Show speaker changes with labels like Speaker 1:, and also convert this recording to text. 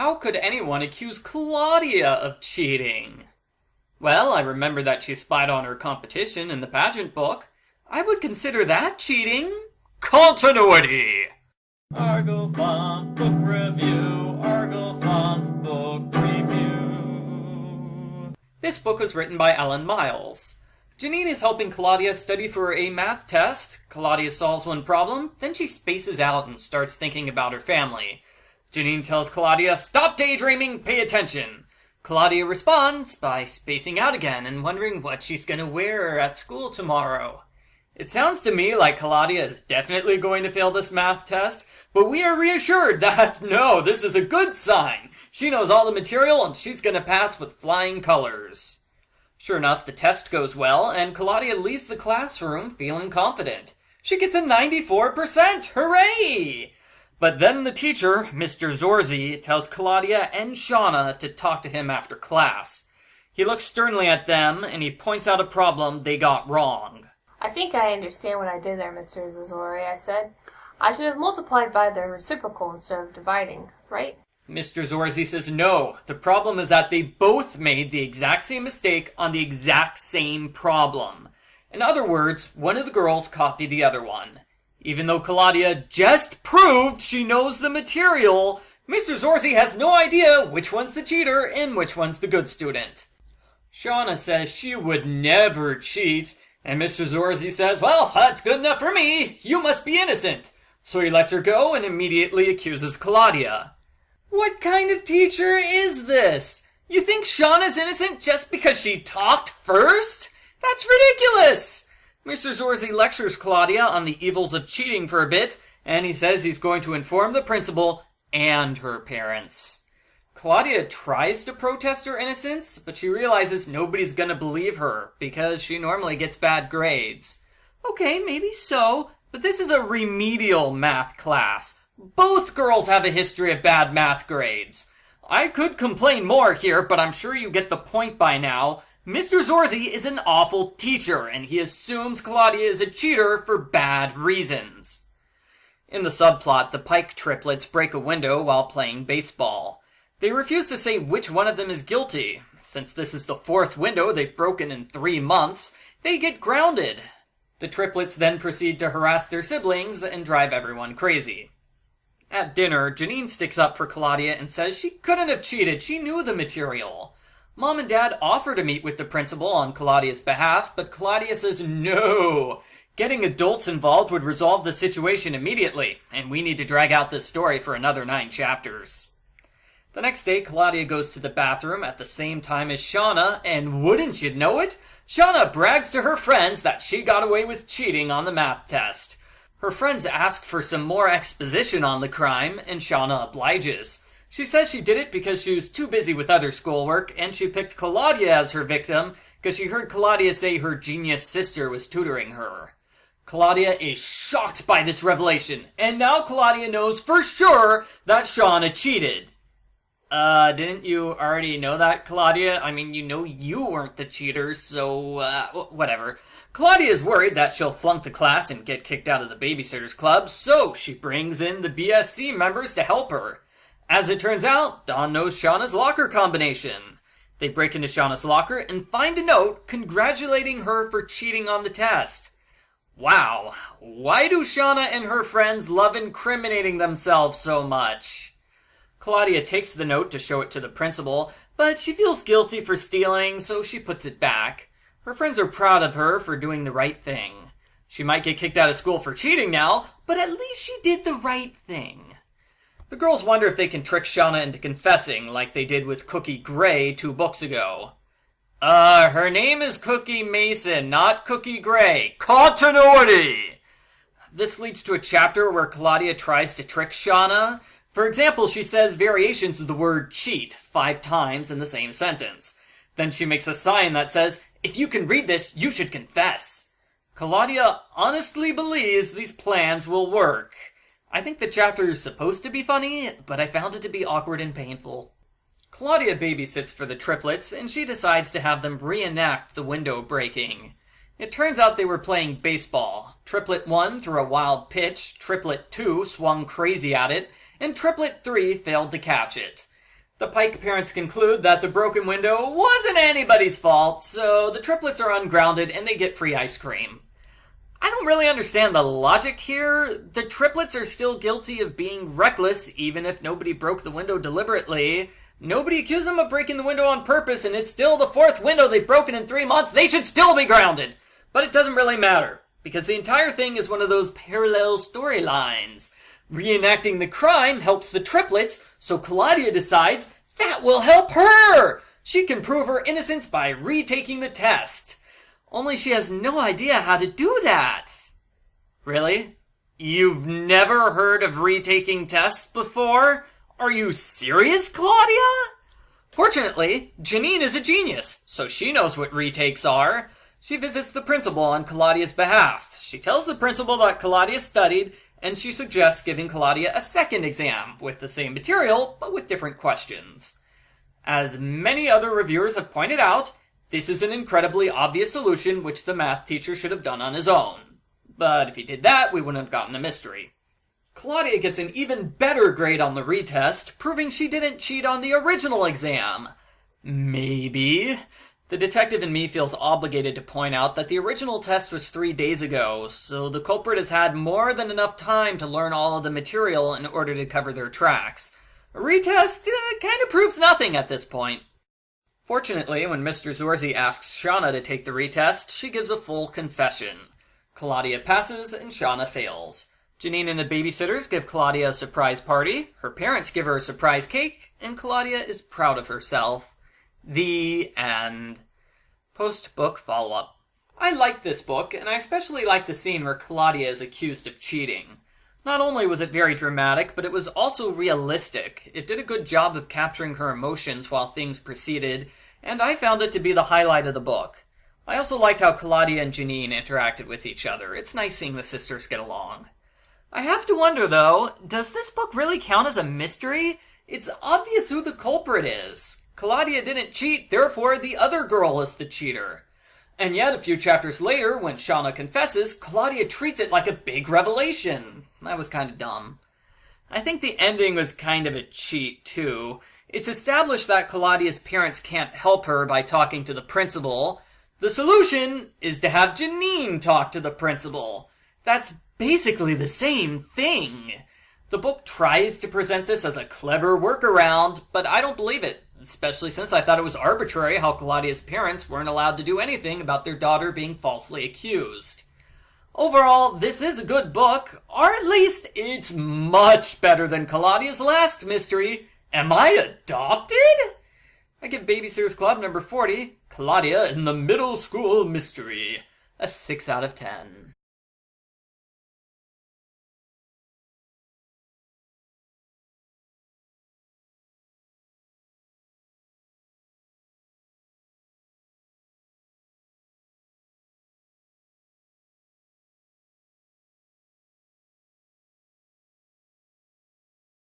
Speaker 1: How could anyone accuse Claudia of cheating? Well, I remember that she spied on her competition in the pageant book. I would consider that cheating. Continuity! Argo Font Book Review. Argo Font Book Review. This book was written by Ellen Miles. Janine is helping Claudia study for a math test. Claudia solves one problem, then she spaces out and starts thinking about her family. Janine tells Claudia, "Stop daydreaming, pay attention." Claudia responds by spacing out again and wondering what she's going to wear at school tomorrow. It sounds to me like Claudia is definitely going to fail this math test, but we are reassured that, no, this is a good sign. She knows all the material and she's going to pass with flying colors. Sure enough, the test goes well, and Claudia leaves the classroom feeling confident. She gets a 94%! Hooray! But then the teacher, Mr. Zorzi, tells Claudia and Shawna to talk to him after class. He looks sternly at them, and he points out a problem they got wrong.
Speaker 2: "I think I understand what I did there, Mr. Zorzi," I said. "I should have multiplied by the reciprocal instead of dividing, right?"
Speaker 1: Mr. Zorzi says no. The problem is that they both made the exact same mistake on the exact same problem. In other words, one of the girls copied the other one. Even though Claudia just proved she knows the material, Mr. Zorzi has no idea which one's the cheater and which one's the good student. Shawna says she would never cheat, and Mr. Zorzi says, "Well, that's good enough for me. You must be innocent." So he lets her go and immediately accuses Claudia. What kind of teacher is this? You think Shawna's innocent just because she talked first? That's ridiculous! Mr. Zorzi lectures Claudia on the evils of cheating for a bit, and he says he's going to inform the principal and her parents. Claudia tries to protest her innocence, but she realizes nobody's gonna believe her, because she normally gets bad grades. Okay, maybe so, but this is a remedial math class. Both girls have a history of bad math grades. I could complain more here, but I'm sure you get the point by now. Mr. Zorzi is an awful teacher, and he assumes Claudia is a cheater for bad reasons. In the subplot, the Pike triplets break a window while playing baseball. They refuse to say which one of them is guilty. Since this is the fourth window they've broken in 3 months, they get grounded. The triplets then proceed to harass their siblings and drive everyone crazy. At dinner, Janine sticks up for Claudia and says she couldn't have cheated, she knew the material. Mom and Dad offer to meet with the principal on Claudia's behalf, but Claudia says no. Getting adults involved would resolve the situation immediately, and we need to drag out this story for another 9 chapters. The next day, Claudia goes to the bathroom at the same time as Shawna, and wouldn't you know it, Shawna brags to her friends that she got away with cheating on the math test. Her friends ask for some more exposition on the crime, and Shawna obliges. She says she did it because she was too busy with other schoolwork, and she picked Claudia as her victim because she heard Claudia say her genius sister was tutoring her. Claudia is shocked by this revelation, and now Claudia knows for sure that Shawna cheated. Didn't you already know that, Claudia? I mean, you know you weren't the cheater, so, whatever. Claudia is worried that she'll flunk the class and get kicked out of the Babysitters Club, so she brings in the BSC members to help her. As it turns out, Dawn knows Shawna's locker combination. They break into Shawna's locker and find a note congratulating her for cheating on the test. Wow, why do Shawna and her friends love incriminating themselves so much? Claudia takes the note to show it to the principal, but she feels guilty for stealing, so she puts it back. Her friends are proud of her for doing the right thing. She might get kicked out of school for cheating now, but at least she did the right thing. The girls wonder if they can trick Shawna into confessing, like they did with Cookie Gray 2 books ago. Her name is Cookie Mason, not Cookie Gray. Continuity! This leads to a chapter where Claudia tries to trick Shawna. For example, she says variations of the word cheat 5 times in the same sentence. Then she makes a sign that says, "If you can read this, you should confess." Claudia honestly believes these plans will work. I think the chapter is supposed to be funny, but I found it to be awkward and painful. Claudia babysits for the triplets, and she decides to have them reenact the window breaking. It turns out they were playing baseball. Triplet 1 threw a wild pitch, Triplet 2 swung crazy at it, and Triplet 3 failed to catch it. The Pike parents conclude that the broken window wasn't anybody's fault, so the triplets are ungrounded and they get free ice cream. I don't really understand the logic here. The triplets are still guilty of being reckless, even if nobody broke the window deliberately. Nobody accused them of breaking the window on purpose, and it's still the fourth window they've broken in 3 months. They should still be grounded. But it doesn't really matter, because the entire thing is one of those parallel storylines. Reenacting the crime helps the triplets, so Claudia decides that will help her. She can prove her innocence by retaking the test. Only she has no idea how to do that. Really? You've never heard of retaking tests before? Are you serious, Claudia? Fortunately, Janine is a genius, so she knows what retakes are. She visits the principal on Claudia's behalf. She tells the principal that Claudia studied, and she suggests giving Claudia a second exam with the same material, but with different questions. As many other reviewers have pointed out, this is an incredibly obvious solution which the math teacher should have done on his own. But if he did that, we wouldn't have gotten a mystery. Claudia gets an even better grade on the retest, proving she didn't cheat on the original exam. Maybe. The detective in me feels obligated to point out that the original test was 3 days ago, so the culprit has had more than enough time to learn all of the material in order to cover their tracks. A retest kind of proves nothing at this point. Fortunately, when Mr. Zorzi asks Shawna to take the retest, she gives a full confession. Claudia passes and Shawna fails. Janine and the babysitters give Claudia a surprise party, her parents give her a surprise cake, and Claudia is proud of herself. The end. Post-book follow-up. I like this book, and I especially like the scene where Claudia is accused of cheating. Not only was it very dramatic, but it was also realistic. It did a good job of capturing her emotions while things proceeded, and I found it to be the highlight of the book. I also liked how Claudia and Janine interacted with each other. It's nice seeing the sisters get along. I have to wonder, though, does this book really count as a mystery? It's obvious who the culprit is. Claudia didn't cheat, therefore the other girl is the cheater. And yet, a few chapters later, when Shawna confesses, Claudia treats it like a big revelation. That was kind of dumb. I think the ending was kind of a cheat, too. It's established that Claudia's parents can't help her by talking to the principal. The solution is to have Janine talk to the principal. That's basically the same thing. The book tries to present this as a clever workaround, but I don't believe it, especially since I thought it was arbitrary how Claudia's parents weren't allowed to do anything about their daughter being falsely accused. Overall, this is a good book, or at least it's much better than Claudia's last mystery, Am I Adopted? I give Babysitter's Club number 40, Claudia in the Middle School Mystery, a 6 out of 10.